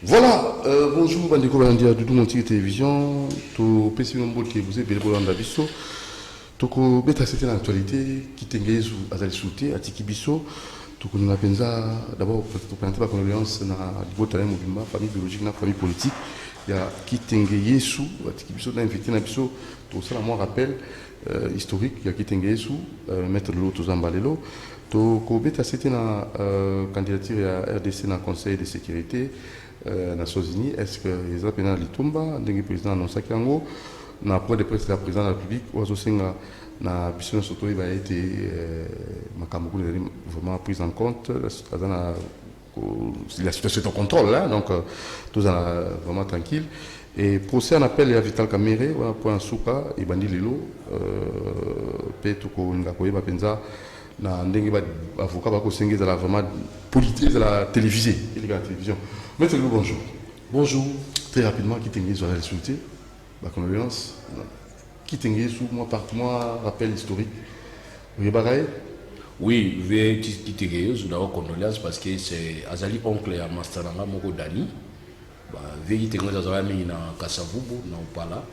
Voilà, bonjour, Bandeko Balandia, Doudou Monti Télévision, tout PC Nombo qui vous est bien pour l'Andabiso. Toko beta c'était l'actualité qui t'engage à Azali Souté, à Tiki Bisso. Toko nous pensa d'abord pour présenter la condoléance na Libotale Mobimba, famille biologique, na famille politique. Il y a qui t'engage sous, à Tiki Bisso, na invité na Bisso, tout ça, moi rappel historique, il y a qui t'engage sous, mettre de l'eau, tout Zambalelo. Toko beta c'était la candidature à RDC dans le Conseil de sécurité. Nations Unies, est-ce que les appels Litumba, le président annoncé qu'en na point de presse la présidente de la République, oiseau singa na biso surtout il va être makamoko vraiment prise en compte la situation est en contrôle là, donc tout ça vraiment tranquille. Et procès en appel à Vital Kamere, point souka et bandi lilo, peut ko ngakoye ba penza na ndenge ba avocat ba ko singa de la vraiment politique de la télévision, la télévision. Maître Lou, bonjour. Bonjour. Très rapidement, qui t'engage sur la résulté, la condoléance, qui t'engage sous moi, par moi, rappel historique. Vous voyez, oui, je vais qui t'engage sur la condoléance parce que c'est Azali oncle à Mastaranga Moko Dani. Veille t'engage Azali na Kasavubu, na Upala.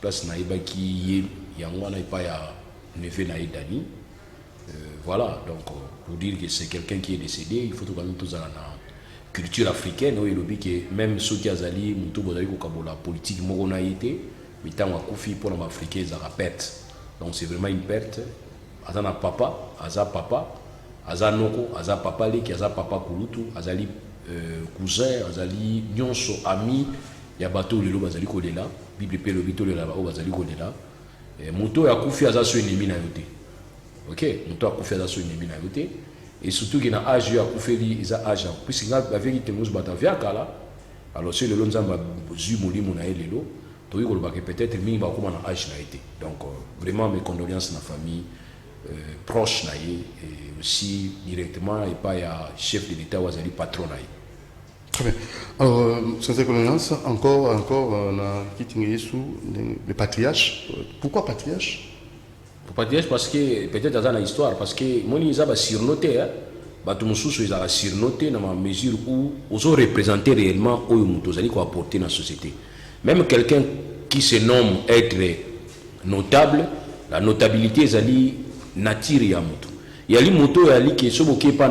Place naïba qui y a un pas ya neveu naï Dani. Voilà, donc pour dire que c'est quelqu'un qui est décédé, il faut tout quand même tous à culture africaine, il que même ceux qui azali mutu bozali ko kabola politique moko na été mais tant wa kufi pour les africains ça perte. Donc c'est vraiment une perte. Azana papa, aza noko, aza papa leki, aza papa kulutu, azali cousin, azali nyonso ami ya bato lelo bazali kolela, bible pe lobito lela ba bazali kolela. Mutu ya kufi aza so ennemi na yote. OK, mutu ya kufi aza so ennemi na yote. Et surtout qu'il y a un âge à Koufeli, il y a un âge. Puisqu'il y a un vérité, alors c'est le long de peut-être il va comme un âge. Donc vraiment mes condoléances à la famille proche et aussi directement et pas à chef de l'État ou à patron. Très bien. Alors, sans condoléances, encore, on a quitté le patriarche. Pourquoi patriarche? Parce que peut-être dans la histoire, parce que moi ils ont surnoté, tout le monde ils ont surnoté dans la mesure où ils ont représenté réellement où ils ont apporté dans la société. Même quelqu'un qui se nomme être notable, la notabilité est nature ya mutu. Il y a des motos qui sont pas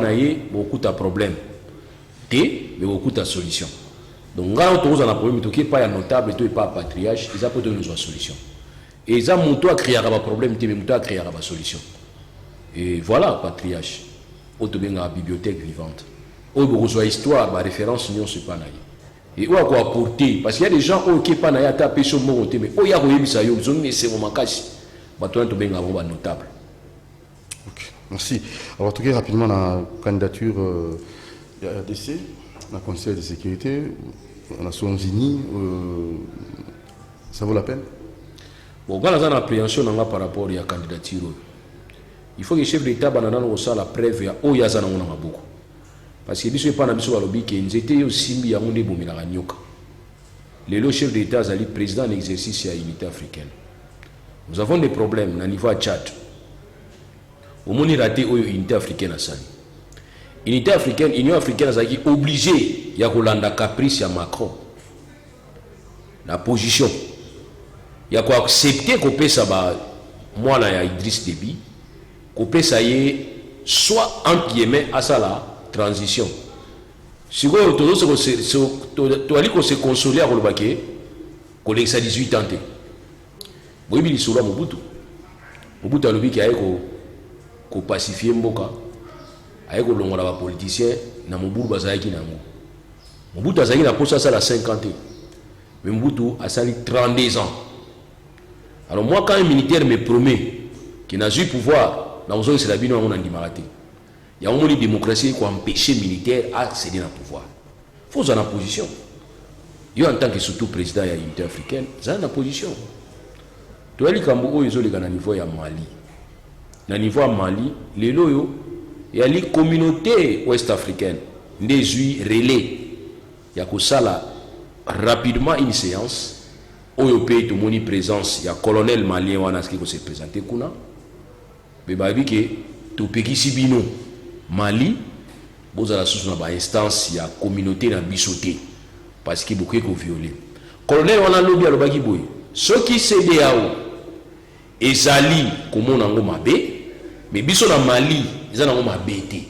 beaucoup de problèmes, mais beaucoup de solutions. Donc quand on a un problème, qui pas notable, et pas patriarche, ils apportent une solution. Et ça, mon toit créera un problème, mais mon toit créera une solution. Et voilà, patriarche. Auto bien la bibliothèque vivante. Au besoin histoire, ma référence, non, c'est pas naïe. Et où à quoi apporter? Parce qu'il y a des gens qui sont pas naïs à taper sur mon côté, mais où il y a des gens qui sont c'est mon macasse. Bah, toi, tu bien avoir notable. Ok, merci. Alors, tout rapidement, la candidature de la RDC, la Conseil de sécurité, la Nations Unies, ça vaut la peine? Bon, quand on a une appréhension par rapport à la candidature, il faut que le chef d'État ait la preuve de où il y a beaucoup. Parce que si on n'a pas de que nous étions aussi mis à un niveau le chef d'État est le président en exercice de l'unité africaine. Nous avons des problèmes au niveau de Tchad. Au moins, il raté l'unité africaine. L'unité africaine, l'Union africaine est obligée de caprice à Macron. La position. Il y a quoi accepter qu'on peut ça moi là Idriss Déby qu'on peut ça soit entre guillemets à ça la transition si vous to se consoler à le baquet collègue ça 18 ans bon il sur Mobutu a le qui a ko pacifier mboka a ko longola ba politicien na Mobutu bazaki na Mobutu azaki na posa ça la 50 mais Mobutu a sali 32 ans. Alors moi, quand un militaire me promet qu'il n'a eu pouvoir, dans le c'est la vie, on a dit maraté. Il y a une démocratie qui empêche les militaires à céder le pouvoir. Il faut être en position. Il en tant que surtout président de l'unité africaine, ils sont en position. Tu vois, les Cambodgiens, ils sont au niveau de Mali. Au niveau de Mali, les loyaux, il y a les communautés ouest-africaines, des relais. Il y a que ça là, rapidement une séance. Au pays de mon présence, il y a colonel malien qui s'est présenté. Mais il y a tout pays Sibino, Mali, vous avez la instance, il y a communauté dans Bissoté. parce que beaucoup ko violé colonel wana lobi alobaki boy soki CEDEAO ezali komona ngo mabe mais biso na Mali ezana ngo mabe te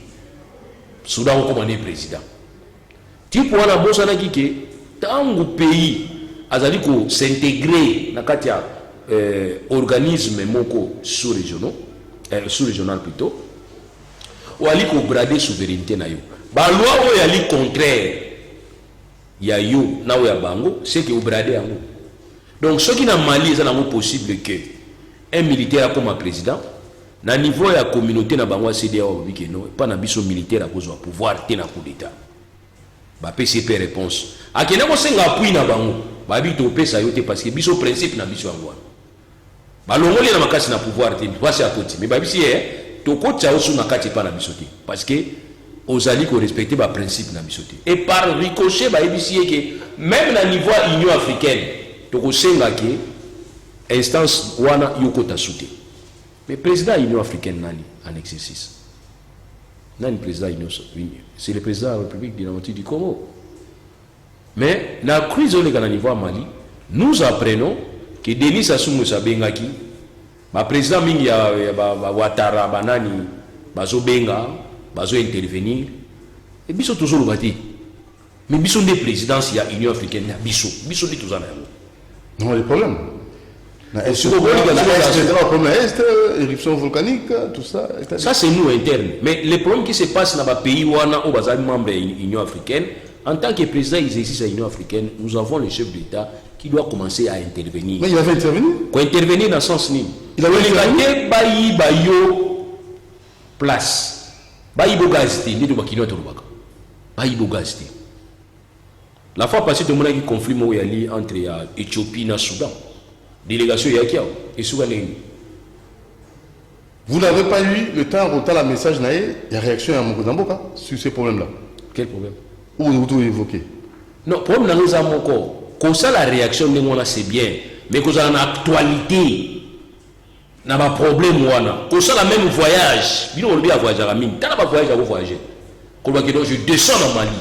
Soudan ko komande président type wana bosana kike tangu pays azali ko s'intégrer na kati ya organisme moko sous-régional plutôt ou ali ko brader souveraineté na yo ba loi o yali contraire ya yo na o ya bango c'est que o brader yango donc ce qui na Mali ça n'est possible que un militaire comme un président na niveau ya communauté na bango CEDEAO biki non pas na biso militaire à cause du pouvoir té na coup d'état ba PCP réponse akena ko senga appui na bango ba bi to pesa yo té parce que biso principe na biso yango ba longoli na makasi na pouvoir té parce à côté mais ba bisi to ko tsa osu na kati pa na biso té parce que osali ko respecter ba principe na biso té et par ricochet ba bisi que même na niveau Union africaine to ko senga que instance wana yoko ta souté mais président de l'Union africaine nani en exercice nani président c'est le président de la République démocratique du Congo mais na crise au niveau Mali nous apprenons que Denis Sassou Nguesso bengaki ba président mingi ya Ouattara banani bazo benga bazo intervenir et biso toujours bati mais biso des présidences ya Union africaine biso ndi tozana yango non le problème éruption volcanique, tout ça. Ça, c'est nous internes. Mais les problèmes qui se passent dans les pays où on a membre de l'Union africaine, en tant que président exercice de l'Union africaine, nous avons le chef d'État qui doit commencer à intervenir. Mais il avait intervenu. Quoi intervenir dans le sens ni. Il avait intervenu. Place. Bayi-bogazité. Bayi-bogazité. La fois passée, tout le monde a eu un conflit entre Éthiopie et Soudan. Délégation Yakia et Soudanais. Vous n'avez pas eu le temps de la message, il y a réaction à Mokodamboka sur ces problèmes-là. Quel problème? Où vous évoquez? Non, problème dans nous avons encore. Comme ça, la réaction de moi, c'est bien. Mais quand on a une actualité, on a un problème. Comme ça, la même voyage. Il y a un voyage à la mine. Tu n'as pas voyage à voyager. Je descends en Mali.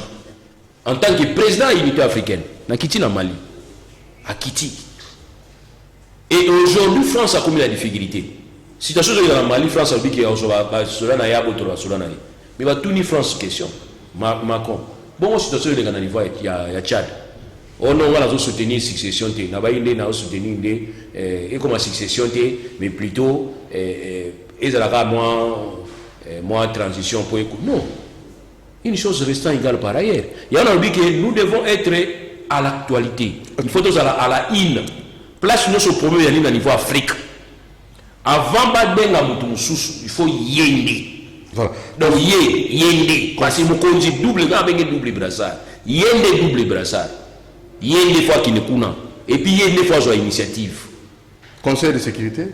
En tant que président de l'unité africaine, je quitte en Mali. À Kiti. Et aujourd'hui, France a commis la difficulté. Situation dans le Mali, France a dit qu'il y a un mais va tout ni France question. Macron. Bon, situation dans le niveau, il y a Tchad. On va soutenir la succession. On va soutenir et comme succession, mais plutôt, ils ont moins transition pour écouter. Non. Une chose restant égale par ailleurs. Il y a un dit que nous devons être à l'actualité. Il faut être à la in. Place nous au premier ligne à niveau Afrique. Avant Badbenga Moutoumoussous, il faut yende. Voilà. Donc yende. Parce que nous conduisons double brassard. Yende double brassard. Yende fois qui ne kuna. Et puis yende fois sur initiative. Conseil de sécurité.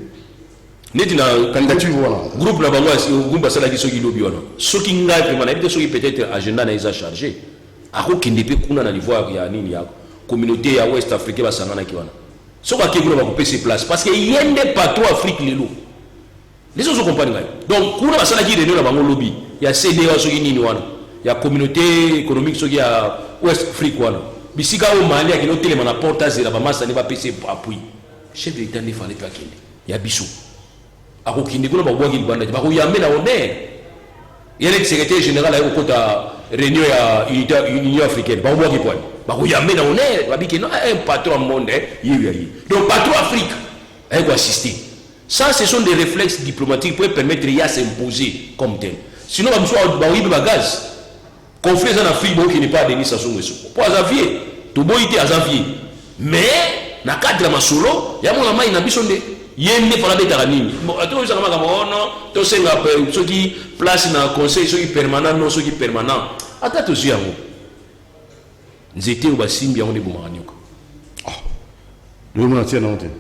N'est-ce pas candidature voilà. Groupe la bango groupe basala qui soki lobby wana. Soki ngai vraiment na soki peut-être agenda na isa chargé. Ako kindepe kuna na niveau ya nini ya communauté ya Ouest africaine basangana ki wana. Ce qui est couper ses places parce qu'il y a des patrons Afrique les lots. Les autres comprennent. Donc, pour la salle qui est dans le lobby, il y a CDA, il y a communauté économique, il y a Ouest Afrique. Mais si au Mali, il y a des gens qui portent à la masse, il va passer appui. Chef de l'État ne fallait pas qu'il y ait. Il y a Bissou. À Rokinde, il y a un honneur. Il y a le secrétaire général au côté réunion à l'Union africaine. Il y a un patron monde. Donc, patron Afrique, il faut assister. Ça, ce sont des réflexes diplomatiques pour permettre à s'imposer comme tel. Sinon, il y a un gaz. Conflit en Afrique qui n'est pas Denis Sassou Nguesso. Pour Xavier, tout le monde est à Xavier. Mais, dans le cadre de ma solo, il y a un main qui yende fala beta nini to usanga makamona to senga ceux qui place na conseil ceux qui permanent non ceux qui permanent ata to ziango nzete o basimbi yango de bomanyoka le mona tia na onte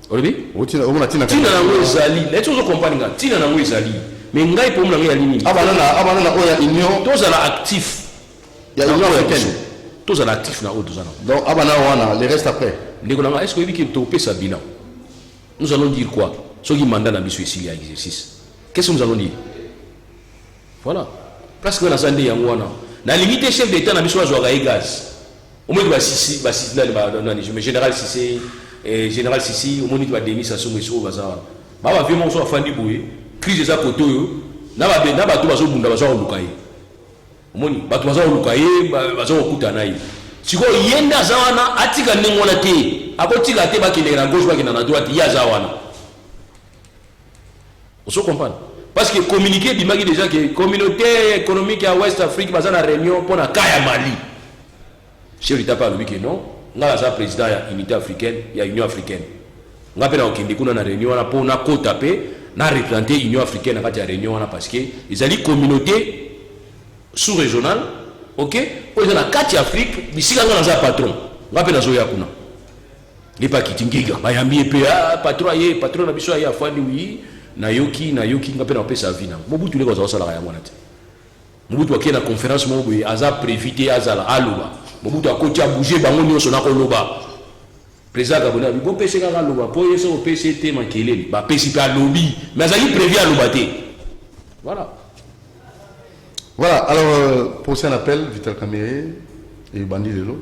olibi otina o mona tina tina na ngozali let's also company nga tina na ngozali mais ngai po mona ngai nini abana na oya union to zala actif ya union africaine to zala actif na o dozana donc abana wana les reste après ndeko na est-ce que yebiki to pesa bilan. Nous allons dire quoi? Ce qui mandat dans le exercice. Qu'est-ce que nous allons dire? Voilà. Parce que nous avons dit, la limite chef d'État n'a pas besoin de gaz. au moins ba Sissi mais général Sissi général Sissi au moins tu vas Denis Sassou Nguesso baza ba vraiment so afandi boye crise za koto yo na ba to bazo bunda bazo lukaye au moins ba to bazo lukaye bazo okutana yi siko yenda zawana atika ningona te akotika te ba kinera gauche ba kinana droite ya zawana on se comprend parce que communiquer bimaki déjà que communauté économique à West Afrique baza na réunion pour na kaya Mali chef d'État pas lui que non nga za président ya unité africaine ya union africaine nga pe na okindi kuna na réunion na pour na kota pe na représenter union africaine na kati ya réunion na parce que ils ali communauté sous-régionale OK pour na kati Afrique bisika nga za patron nga pe na zo ya kuna ni pa kitingiga bayambi pe patron na biso ya afandi wi na yoki nga pe na pesa vina Mobutu le ko za sala ya mwana te Mobutu akena conférence mo boye aza prévité azala aluba Mobutu akoti a bouger bango nyonso na koloba président Gabonais bi bon pese kaka loba po yeso o PCT makeleli ba pesi pa lobby mais azali prévu à lobaté voilà alors pour un appel Vital Kamerhe et Bandi Lelo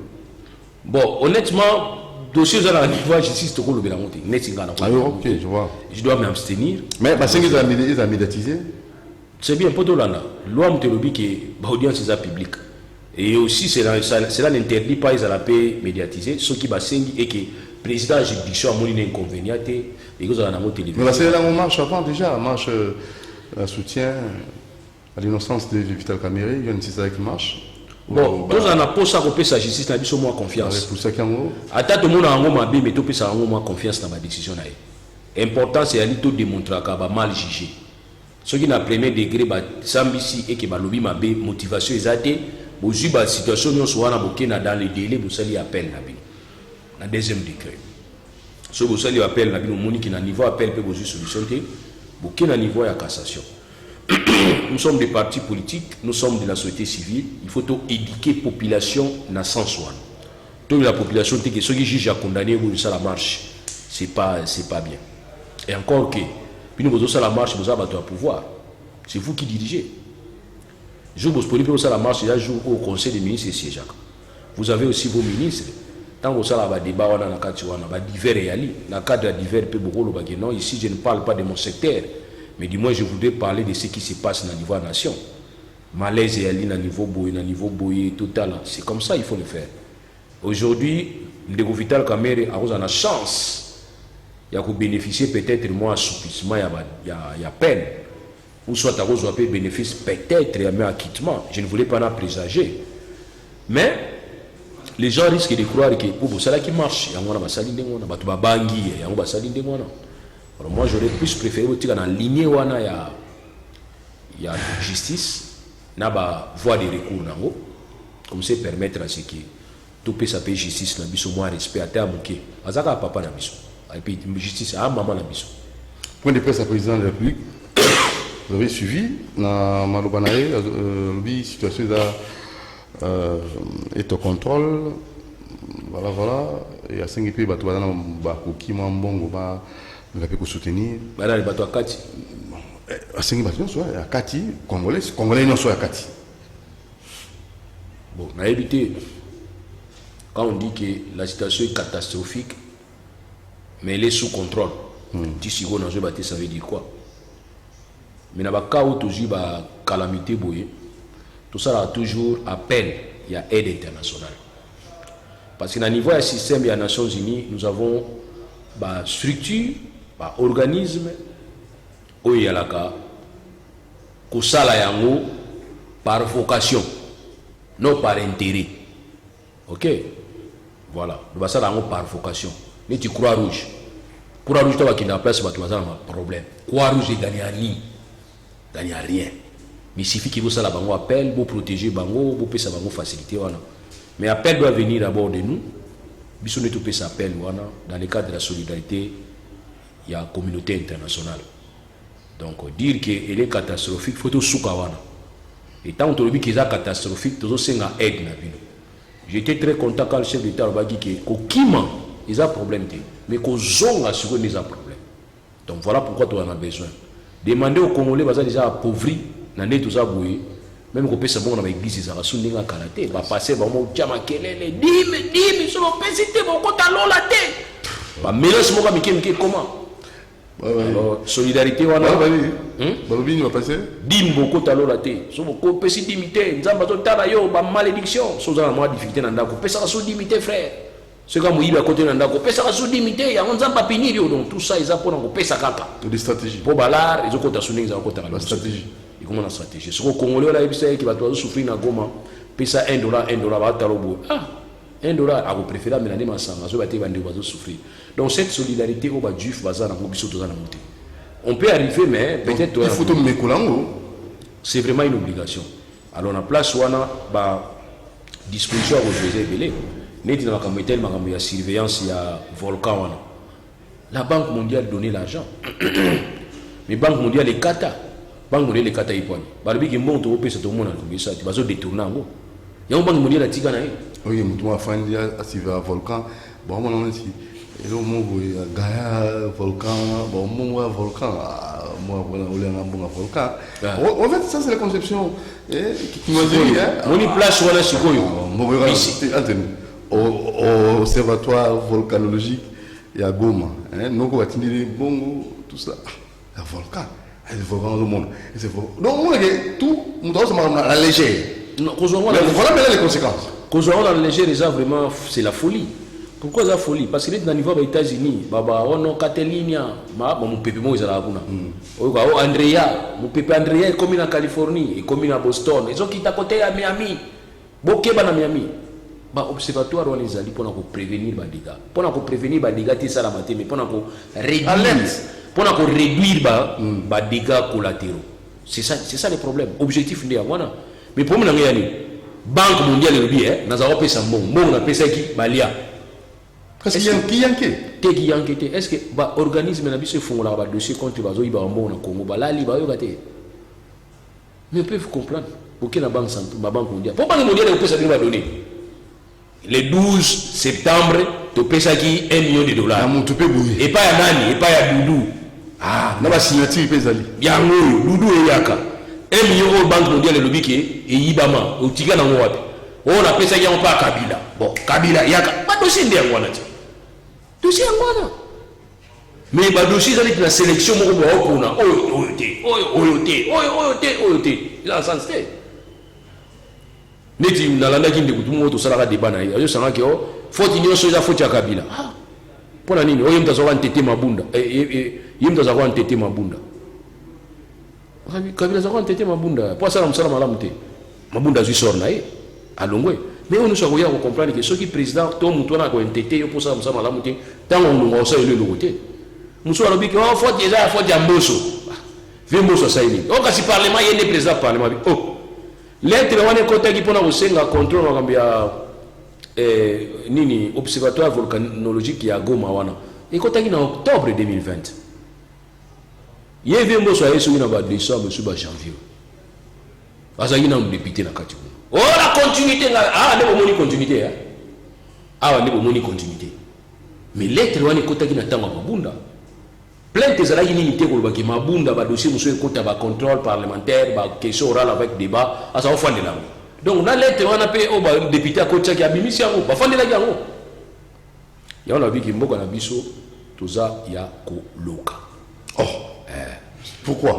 bon honnêtement dossier à la niveau justice to ko lobela monter net ngana ah OK je vois je dois m'abstenir mais parce qu'ils ont médiatisé c'est bien pour Dolanda loi mtelobi que audience est publique et aussi cela n'interdit pas ils à la paix médiatiser ceux qui basengi et que président de juridiction a mon inconvénient et que ça na télévision mais c'est là on marche avant déjà marche soutien à l'innocence de Vital Kamerhe il y a une citoyen qui marche bon tous en a pour ça qu'on sa justice na biso moi confiance pour ça qu'en ata to mona ngo mabe mais to pesa ngo moi confiance dans ma décision na important c'est ali to démontrer ka ba mal jugé ceux qui na premier degré ba sambisi et que ba lobi mabe motivation exacte bozui ba situation nyonso wana bokena dans les délais bosali appel na bino na deuxième degré so bosali appel na bino moni ki na niveau appel pe bozui solution te bokena niveau ya cassation nous sommes des partis politiques nous sommes de la société civile il faut to éduquer population na sens wana to la population te que ceux qui jugent à condamner ou ça la marche c'est pas bien et encore que puis nous ça la marche vous avez à pouvoir c'est vous qui dirigez. Je vous pose pour ça la marche, il y a jour au conseil des ministres et siège. Vous avez aussi vos ministres. Tant que ça là, débat on a na cadre divers et ali, na cadre divers peu beaucoup le non. Ici je ne parle pas de mon secteur, mais du moins je voudrais parler de ce qui se passe dans le niveau nation. Malaise et ali na niveau boy total. C'est comme ça il faut le faire. Aujourd'hui, le Vital Kamerhe a la chance, il y a que bénéficier peut-être moins assouplissement, il y a peine. Ou soit à cause de bénéfice peut-être et un acquittement. Je ne voulais pas en présager. Mais les gens risquent de croire que pour ça qui marche, il y a un basalinde, il y a un basalinde. Alors moi j'aurais plus préféré que dans la lignée où il y a justice, il y a voie de recours, comme ça permettre à ce que tout peut s'appeler justice, il y a moins respect à terme. Il y a un papa dans et puis justice à un maman dans point de presse à président de la République. Vous avez suivi dans Malobanae, la situation est au contrôle. Voilà. Et à 5 pays, il y a qui m'ont bon, il peut soutenir. Il y a des Kati. À 5 pays, il y a Kati, Congolais, non, il y a Kati. Bon, on a évité. Quand on dit que la situation est catastrophique, mais elle est sous contrôle. D'ici, ça veut dire quoi? Mais dans le cas où toujours la calamité, tout ça a toujours appel, il y a aide internationale. Parce que dans le niveau du système des Nations Unies, nous avons une structure, un organisme, où il y a la cas, par vocation, non par intérêt. Ok? Voilà. Nous avons par vocation. Mais tu crois rouge. Croix-Rouge, tu vas qui n'a place, tu vas avoir un problème. Croix-Rouge, il gagne rien. Il gagne rien. Mais il suffit que vous ça bango appel, vous protéger bango, vous pouvez bango faciliter voilà. Mais l'appel doit venir d'abord de nous. Bisous ne tout peut s'appel voilà. Dans le cadre de la solidarité, il y a une communauté internationale. Donc dire qu'elle est catastrophique, il faut tout soukawana. Et tant que tu dis qu'elle est catastrophique, tu dois avoir aide na vie. J'étais très content quand le chef d'État a dit que Kokima, il y a un problème. Mais qu'aux gens assurent qu'ils ont un problème. Donc voilà pourquoi tu en as besoin. Demandez aux Congolais, ils sont déjà appauvris, tout ça, même ko pesa bon na église za rasu ndinga karaté ba passer ba mo chama kelele dime so lo pesite bon ko ta lola te ba mélange mo ka mike comment alors solidarité wana balobi va passer dim beaucoup talo la te so beaucoup pesi dimité nzamba to tala yo ba malédiction so za moi difficulté na ndako pesa so dimité frère ce que moyiba côté na ndako pesa so dimité ya nzamba piniri donc tout ça ils a pour ko pesa kaka des stratégies pour balar ils ont côté souning za côté la stratégie et comment la stratégie ce que congolais là ebisa qui va toi souffrir na goma pesa $1 ba talobo $1 à vous préférer melani masanga so ba te bandi ba souffrir donc cette solidarité au bas juif baza na ngobiso to za na monter on peut arriver, mais peut-être... Il faut tomber Kolango. C'est vraiment une obligation. Alors, on a place où on a disposition à refuser belé. Net dans la surveillance, il y a volcan. La Banque mondiale donne l'argent. Mais la Banque mondiale est kata. La Banque mondiale est kata. Barbie qui monte au pays, c'est tout le monde qui ça. Tu vas se détourner. Il y a une Banque mondiale qui a dit oui, je vais faire un volcan. Bon, on a dit. Et là, Gaïa, volcan, bon, moi, volcan, moi, on volcan. En fait, ça, c'est la conception qui m'a dit. On y place où on a ici. Au observatoire volcanologique, il y a Goma. Nous, on va tenir bon, tout ça. Il y a volcan. Il y a volcan dans le monde. Donc, tout, nous devons la légère. Voilà maintenant les conséquences. Quand on a la légère, vraiment, c'est la folie. Pourquoi la folie? Parce que dans le niveau des États-Unis, on a Catalinia, mon pépé moi ils là. Andrea, mon pépé Andrea est comme en Californie, est comme à Boston. Ils ont quitté à côté à Miami. Bokeba na Miami. Ba observatoire on les a dit pour prévenir les dégâts. Pour prévenir les dégâts, c'est ça la matinée, mais pour réduire les dégâts collatéraux. C'est ça le problème. Objectif n'est pas. Mais pour moi, la Banque mondiale le bien, nous avons fait ça bon, on a fait ça qui balia. Est-ce qu'il y a est-ce que l'organisme n'a pas fait dossier contre les Congo mais peuvent comprendre pourquoi la Banque mondiale. Pourquoi la Banque mondiale a donné le 12 septembre, tu payes ça qui $1 million. Et pas à Nani, et pas à Doudou. Ah, n'a pas signature, il y a Doudou et Yaka. $1 million Banque mondiale le biquet et Ibama, au Tiga dans Mouabi. On appelle ça, il n'y a pas Kabila. Bon, Kabila, Yaka, pas de dossier derrière. Dossier en moi. Mais le dossier est la sélection, il a un sens. Neti na landa qui ndikutu moto sala débat na yo sanga ke o faute nyo soja faute ya Kabila pona nini oyo mtazo kwa ntete mabunda yimtazo kwa ntete mabunda Kabila za kwa ntete mabunda po sala msala malamu te mabunda zisor na ye alongwe mais on nous soit ko comprendre que ceux qui président to muto na ko ntete yo po sala msala malamu te tango ndongo sa ile lokote muso alobi ke o faute déjà faute ya mboso ve mboso sa ile o kasi parlement yende président parlement oh l'être wane kota qui pona kosenga contrôle wakambia nini observatoire volcanologique ya Goma wana ekota ki na octobre 2020 yeve mboso ayeso na ba décembre sur ba janvier azaki na député na kati oh la continuité ne bomoni continuité ne bomoni continuité mais l'être wane kota ki na tanga mabunda plainte ezalaki nini te koloba ke mabunda badossier mosusu ekota bacontrôle parlementaire baquestion orale avec débat asa ofandela yango donc na lettre wana mpe oyo badéputé akotiaki abimisi yango bafandelaki yango yango na biki mboka na biso toza ya koloka pourquoi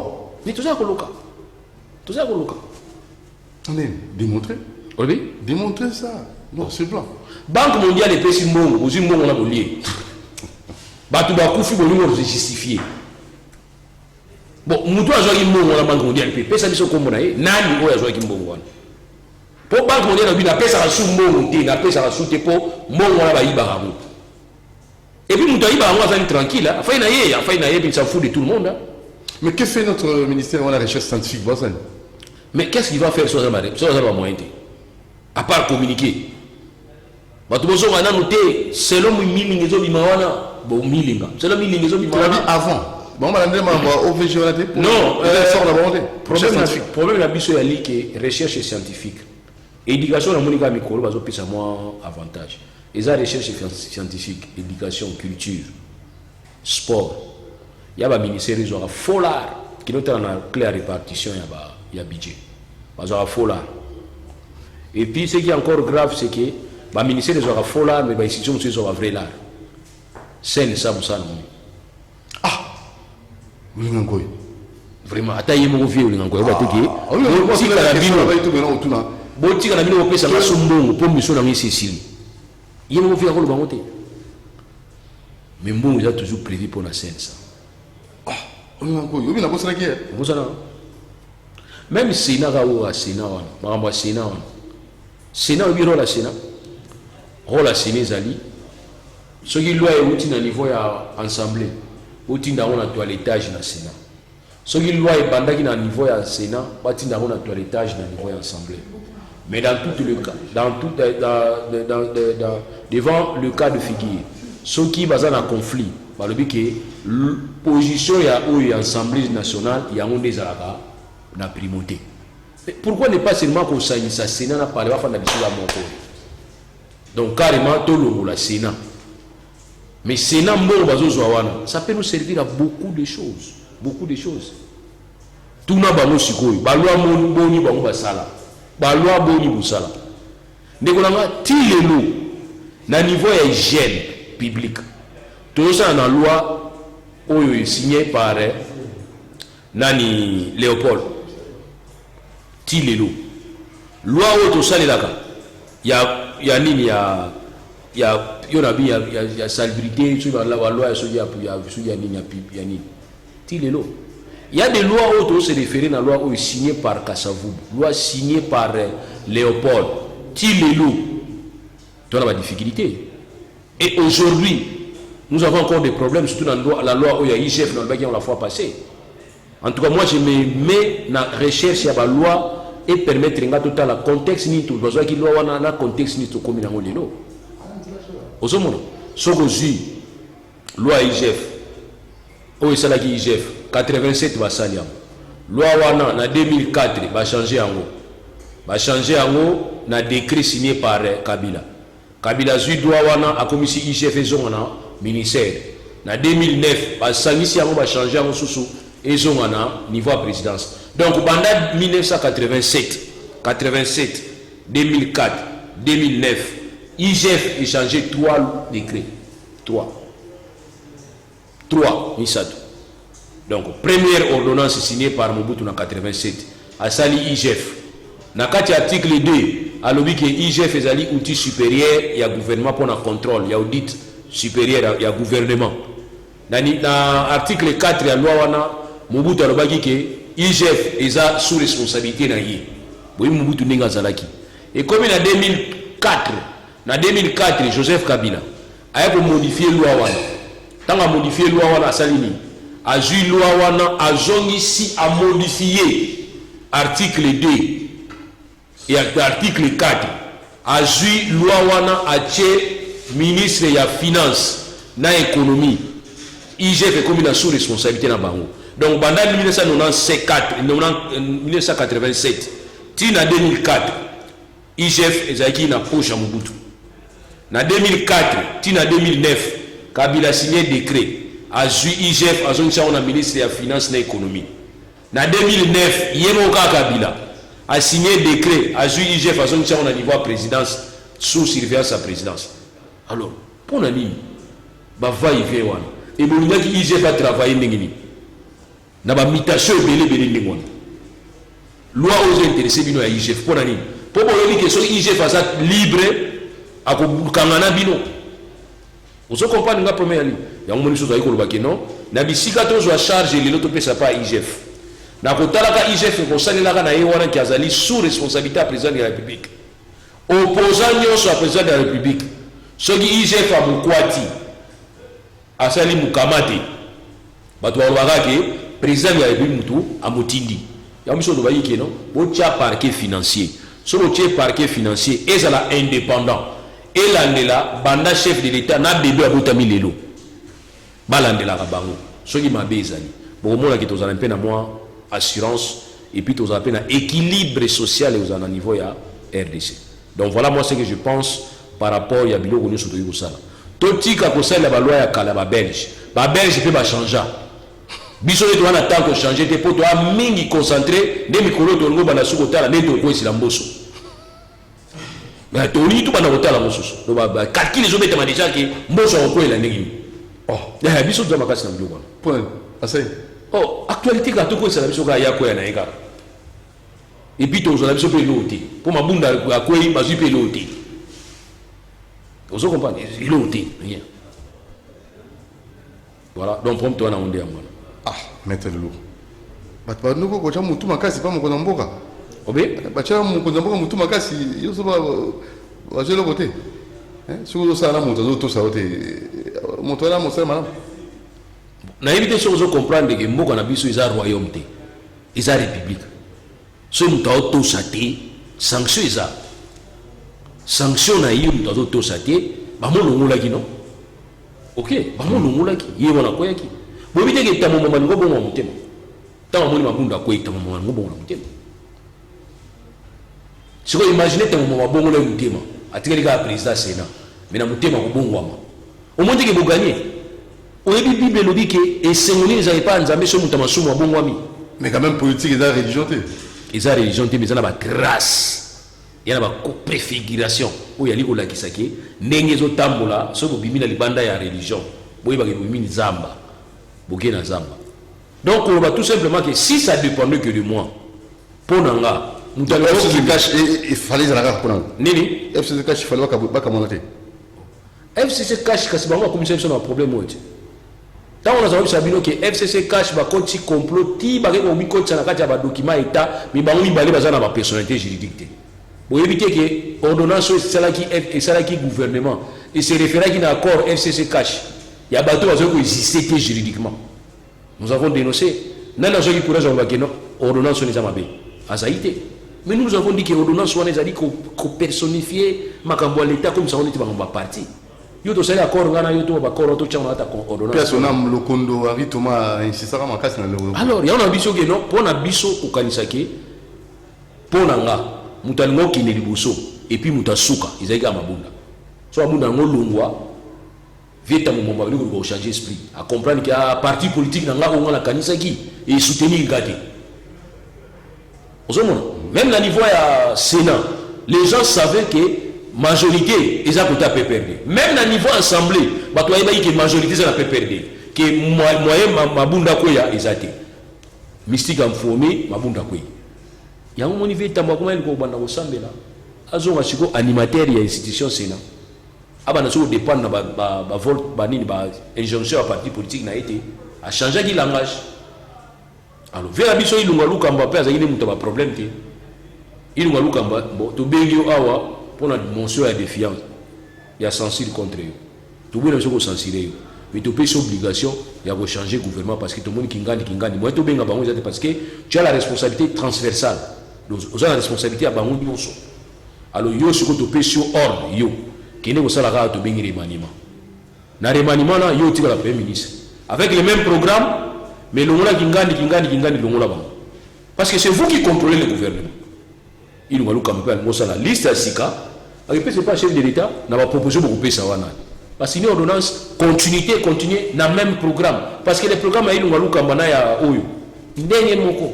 ni toza ya koloka démontrer olobi démontrer ça non c'est blanc banque mondiale epesi mbongo ozwi mbongo na bolie bato bakufi bolingo justifier bon mutu azwaki mbongo na banque mondiale mpe pesa biso kombo na ye nani oyo azwaki mbongo wana po banque mondiale obi napesaka su mbongo te napesaka su te po mbongo wana bayibaka yango epuis mutu ayibaka yango azali tranquille afai na ye puis ça fout de tout le monde mais que fait notre ministère de la recherche scientifique mais qu'est-ce qu'il va faire sur ça moyen à part communiquer bato bozonga nanu te selon mimingi ezobima wana bon milinga selon milingi ezobima wana avant bon malande mambo OVG wana te non fort la volonté problème la biso ya like recherche scientifique éducation na monika mikolo bazopesa moi avantage eza recherche scientifique éducation culture sport ya ba ministère ezwa folar qui notera na claire répartition ya budget bazwaka faux là. Et puis ce qui est encore grave, c'est que le ministère des faux là, mais l'institution c'est un vrai là. C'est ça, ça. Ah, oui, non, vraiment, attends, mon vieux, on va te dire. Bon, tu as mis au pays, ça va se bon pour me sonner Cécile. Il y a mon vieux à le bangoter. Mais bon, il a toujours prévu pour la scène ça. Ah, oui, non, oui, la bosse la guerre. Même Sénat, Sénat, Sénat, Sénat, oui, la Sénat. Rola Sénat, Zali. Ce qui doit être au niveau de l'Assemblée, au niveau de la toilettage dans le Sénat. Ce qui doit être au niveau de Sénat, au niveau de la toilettage dans le niveau de l'Assemblée. Mais dans tout le cas, devant le cas de figure, ceux qui sont en conflit, par le but que l'opposition est à l'Assemblée nationale, il y a un des Arabes, la primauté. Pourquoi ne pas seulement qu'on s'aille au Sénat, n'a pas de la donc carrément, tout le monde, la Sénat. Mais Sénat, ça peut nous servir à beaucoup de choses. Beaucoup de choses. Tout le monde est la loi boni bango basala. La loi boni busala. Nekolanga tilelo na niveau de hygiène publique. Tout ça dans la loi signée par Nani Léopold. Tilelo. Loi tout ça les là. Il y a salubrité sur la loi il y a des lois où se référer à la loi signée par Kassavou, loi signée par Léopold. Tilelo, tu as la difficulté. Et aujourd'hui, nous avons encore des problèmes, surtout dans la loi où il y a IGF dans le bac la fois passée. En tout cas, moi je me mets dans la recherche de la loi et permettre un total le contexte ni tout besoin qu'il doit avoir un contexte ni tout comme il a dit non au sommet ce que j'ai loi IGF au isala qui IGF 87 va salir loi wana na 2004 va changer en haut na décret signé par Kabila zui loi wana a commission IGF ezongana ministère na 2009 va sangisi yango va changer en sous ezongana niveau à présidence. Donc, pendant 1987, 2004, 2009, IGF a changé 3 décrets. 3, Missatou. Donc, première ordonnance signée par Mobutu en 87, à Sali IGF. Dans l'article 2, à l'objet que IGF est un outil supérieur, il y a gouvernement pour le contrôle, il y a audit supérieur, il y a gouvernement. Dans l'article 4, il y a loi, Mobutu a l'objet que IGF est sous responsabilité na yé. Oui, Mobutu Nenga Zalaki. Et comme en 2004, Joseph Kabila a modifié la loi wana. Tant a modifié la loi wana salini. A joué loi wana a ici a modifié article 2 et article 4. A joué loi wana a tché ministre ya finance na économie. IGF est comme une sous responsabilité na bango. Donc, pendant 1987, en 2004, IGF est na poche à Mobutu. En 2004, en 2009, Kabila a signé un décret. A joué IGF, a joué ministre de la Finance et de l'économie. En 2009, Yemoka Kabila a signé un décret. A joué IGF, a joué au niveau de présidence, sous surveillance à présidence. Alors, pour la ligne, va y venir. Et bon, IGF a travaillé. Na ba mutation belé ndengona loi aux intéressés bino ya IGF pour nani pour boyebi que so IGF asa libre akokangana bino ozo comprendre nga première ligne ya ngomoni so zaiko lobaki non na bisika to zo charge lelo to pesa pa IGF na kotalaka IGF ko salelaka na yewana ki azali sous responsabilité à président de la République opposant nyonso à président de la République soki IGF a bukwati asali mukamate bato balobaka président de la République mutu a motindi ya miso doba yiki non bo tia parquet financier so bo tia parquet financier et ça la indépendant et landela banda chef de l'état na bébé abotami lelo balandela ka bango soki mabe ezali bo mona ki tozala mpe na moi assurance et puis tozala mpe na équilibre social et aux niveau ya RDC. Donc voilà moi ce que je pense par rapport ya biloko nyoso toyi kosala totika kosala ba loi ya kala ba belge pe ba changer biso ne toana temps ko changer te po to a mingi concentré de mikolo to ngo bana suko tala ne to ko esila mboso mais to ni to bana ko tala mboso do ba calcul zo beta déjà que mboso ko ela ndingi oh ya biso do makasi na mjoko point assez oh actualité ka to ko esila biso ka ya ko ya na eka et puis to zo la biso pe loti po mabunda ka ko yi bazu pe loti vous comprenez il loti rien voilà donc prompt on a ondé à moi ah maître le bat ba nuko ko chamu tu makasi pa moko na mboka obe ba chamu ko na mboka mutu makasi yo so ba ba jelo côté hein sur ça là mutu to ça ote mutu là mo ça madame na éviter chose de comprendre que mboka na biso isa royaume te isa république so mutu auto sate sanction isa sanction na yo mutu auto sate ba mo longola ki non ok ba mo longola ki yé wana ko yaki bobi te ke tamo mama ngo bongo mutema tamo moni mabunda ko tamo mama ngo bongo mutema siko imaginer tamo mama bongo le mutema atikeli ka président sénat mais na mutema ko bongo ama o monte ke bo gagner o yebi bible lobi ke esengoli za pas nzambe so mutama sumo bongo ami mais quand même politique et religion te eza religion te mais na ba grâce yana ba préfiguration o yali ko lakisa ke ndenge zo tambola so ko bimina libanda ya religion boye ba ke bimini zamba Bokena Zamba. Donc on va tout simplement que si ça dépendait que de moi, pour Nanga, nous allons FCC cash il fallait la pour nous. Nini FCC cash il fallait pas commander. FCC cash kasi bango comme ça un problème ote. Tant on a savoir sabino que FCC cash ba koti complot ti ba ko mi koti na kati ya ba document état mi bango mi balé bazana ba personnalité juridique. Pour éviter que ordonnance c'est qui gouvernement et se référer qui accord FCC cash. Il y a bateau qui existait juridiquement. Nous avons dénoncé. Nous avons dit que l'ordonnance n'est pas azaïté. Mais nous avons dit que l'ordonnance n'est pas personnifiée, l'État comme ça on était dans parti. Yo to sala accord ngana yo to ba accord to chama ata ordonnance. Personnam le kondo ari toma insistera makasi na le. Alors, il y a un ambition que non, pour un biso au kanisake, pour nga mutalingo ki ne liboso et puis mutasuka, izaika mabunda. So abunda ngolongwa vite à mon moment où changer esprit à comprendre qu'il y a un parti politique dans la kanisa qui est soutenu gardé même à niveau à Sénat les gens savaient que majorité ils ont peut-être perdu même à niveau assemblée bah toi il que majorité ça n'a pas perdu que moyen mabunda koya ils ont mystique en formé mabunda koya il y a un moment vite à moi comment il faut banda osambela azo machiko animateur ya institution Sénat abana so dépend na ba vote ba nini ba injonction à parti politique na été a changer qui langage alors vers biso ilunga lukamba pe azali muto ba problème te ilunga lukamba bo to bengi awa pour la motion ya défiance ya censure contre eux to bona so ko censurer mais to pèse obligation ya ko changer gouvernement parce que tout le monde kingani moi to benga bango parce que tu as la responsabilité transversale donc vous avez la responsabilité à bango nyonso alors yo so ko to pèse ordre yo kene ko sala ka to bengi remaniement na remaniement na yo tika la premier ministre avec le même programme mais longola kingani longola bango parce que c'est vous qui contrôlez le gouvernement il nous aluka mpela ngosa la liste ya sika avec c'est pas chef de l'état na ba proposer beaucoup pesa wana parce que une ordonnance continuer na même programme parce que le programme il nous aluka mbana ya oyo ndenge moko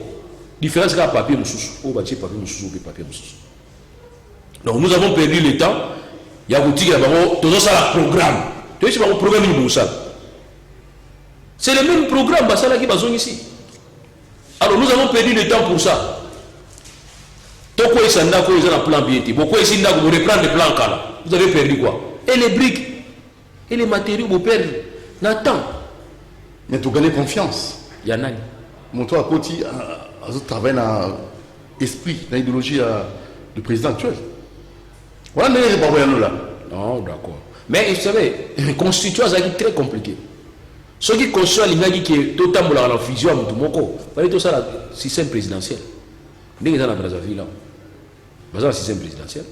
différence ka papier mususu o ba papier mususu ou papier mususu donc nous avons perdu le temps. Il y a boutique là-bas, tout ça la programme. Tu sais pas le programme ni ça. C'est le même programme bah ça là qui besoin ici. Alors nous avons perdu le temps pour ça. Toko isanda ko ils ont un plan bien. Pourquoi ici nda vous reprendre le plan kala. Vous avez perdu quoi? Et les briques et les matériaux vous perdez. N'attends. Mais tu gagnes confiance. Il y en a. Mon toi à côté à travailler dans l'esprit, dans l'idéologie du président actuel. Voilà, non, d'accord. Mais vous savez, constituer c'est très compliqué. Ce qui constitue l'ingénieur qui est totalement dans la fusion à Moutoumoko, tout ça, le système présidentiel. N'est-ce pas dans la Brazzaville là? C'est le système présidentiel.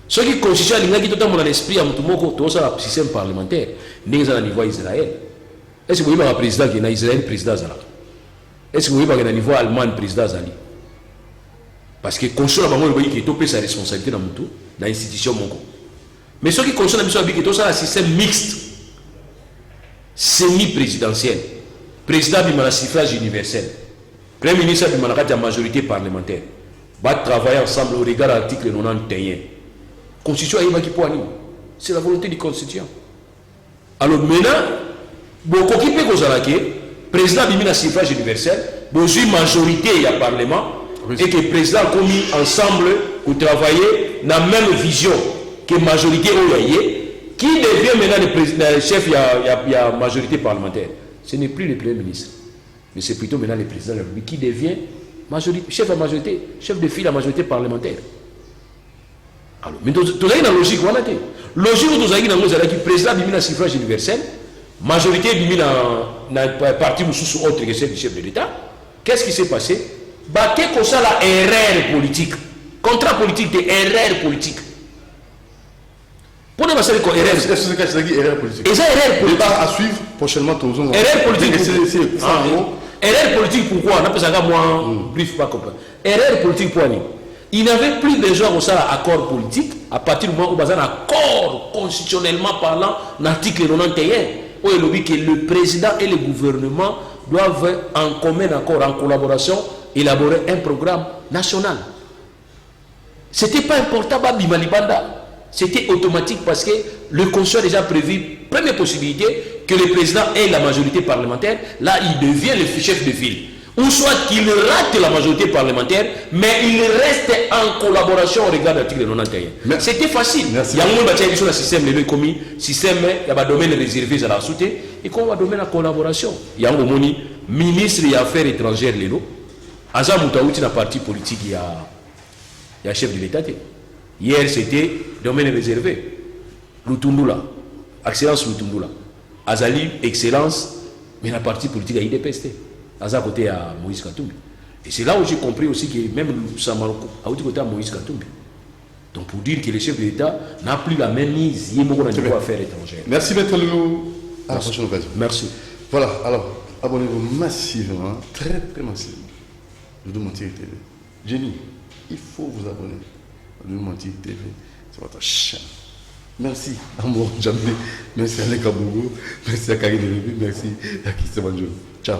Ce qui constitue l'ingénieur qui est totalement dans l'esprit à Moutoumoko, tout ça, le système parlementaire. N'est-ce pas au niveau d'Israël? Est-ce que vous voyez un président qui est en Israël, président Zala? Est-ce que vous voyez un niveau allemand, président Zali? Parce que constitue la banque qui est sa responsabilité dans l'institution Mongo. Mais ce qui concerne la mission habituelle, c'est un système mixte, semi-présidentiel. président bimana suffrage universel, premier ministre bimana kati majorité parlementaire, va travailler ensemble au regard de l'article 91. Constitution aïe qui poani, c'est la volonté du constituant. Alors maintenant, beaucoup qui peut causer président bimana suffrage universel, besoin majorité il y a parlement et que le président commis ensemble pour travailler dans la même vision que majorité au qui devient maintenant le président, le chef, il y a majorité parlementaire. Ce n'est plus le premier ministre, mais c'est plutôt maintenant le président de la République qui devient chef de majorité, chef de file à majorité parlementaire. Alors, mais tu as une logique, voilà. Logique où tu as une président du suffrage universel, majorité du parti ou autre que chef de l'État. Qu'est-ce qui s'est passé? Bah, qu'est-ce que ça la erreur politique? Contrat politique de erreur politique. Pour ne pas savoir quoi erreur. Erreur politique. Et ça erreur politique. À suivre prochainement tous les erreur politique. Erreur politique pourquoi? On a pas moi brief pas comprendre. Erreur politique pour nous. Il n'avait plus besoin de ça accord politique à partir du moment où il y a un accord constitutionnellement parlant l'article 91 où il dit que le président et le gouvernement doivent en commun accord, en collaboration, élaborer un programme national. C'était pas important, c'était automatique parce que le Conseil a déjà prévu, première possibilité, que le président ait la majorité parlementaire, là il devient le chef de ville. Ou soit qu'il rate la majorité parlementaire, mais il reste en collaboration au regard de l'article 91. C'était facile. Il y a un bâtiment sur le système, le commis, système, il y a un domaine réservé à la soutien, et qu'on va domaine de collaboration. Il y a un ministre des Affaires étrangères, Azam Moutaouti, dans le parti politique, il y a chef de l'État. Hier, c'était domaine réservé. Lutundula, excellence Lutundula. Azali, excellence, mais la partie politique a IDPST. Aza côté à Moïse Katumbi. Et c'est là où j'ai compris aussi que même Samaroko a été côté à Moïse Katumbi. Donc pour dire que le chef de l'État n'a plus la même mise, il y a beaucoup d'affaires étrangères. Merci Maître Lelo. À la prochaine occasion. Merci. Voilà, alors abonnez-vous massivement, très très massivement. Le Doumantiri TV. Jenny, il faut vous abonner. Le Doumantiri TV, c'est votre chaîne. Merci à moi, Jambi. Merci à Lekabougou. Merci à Karine Lévy. Merci à Christophe Banjo. Ciao.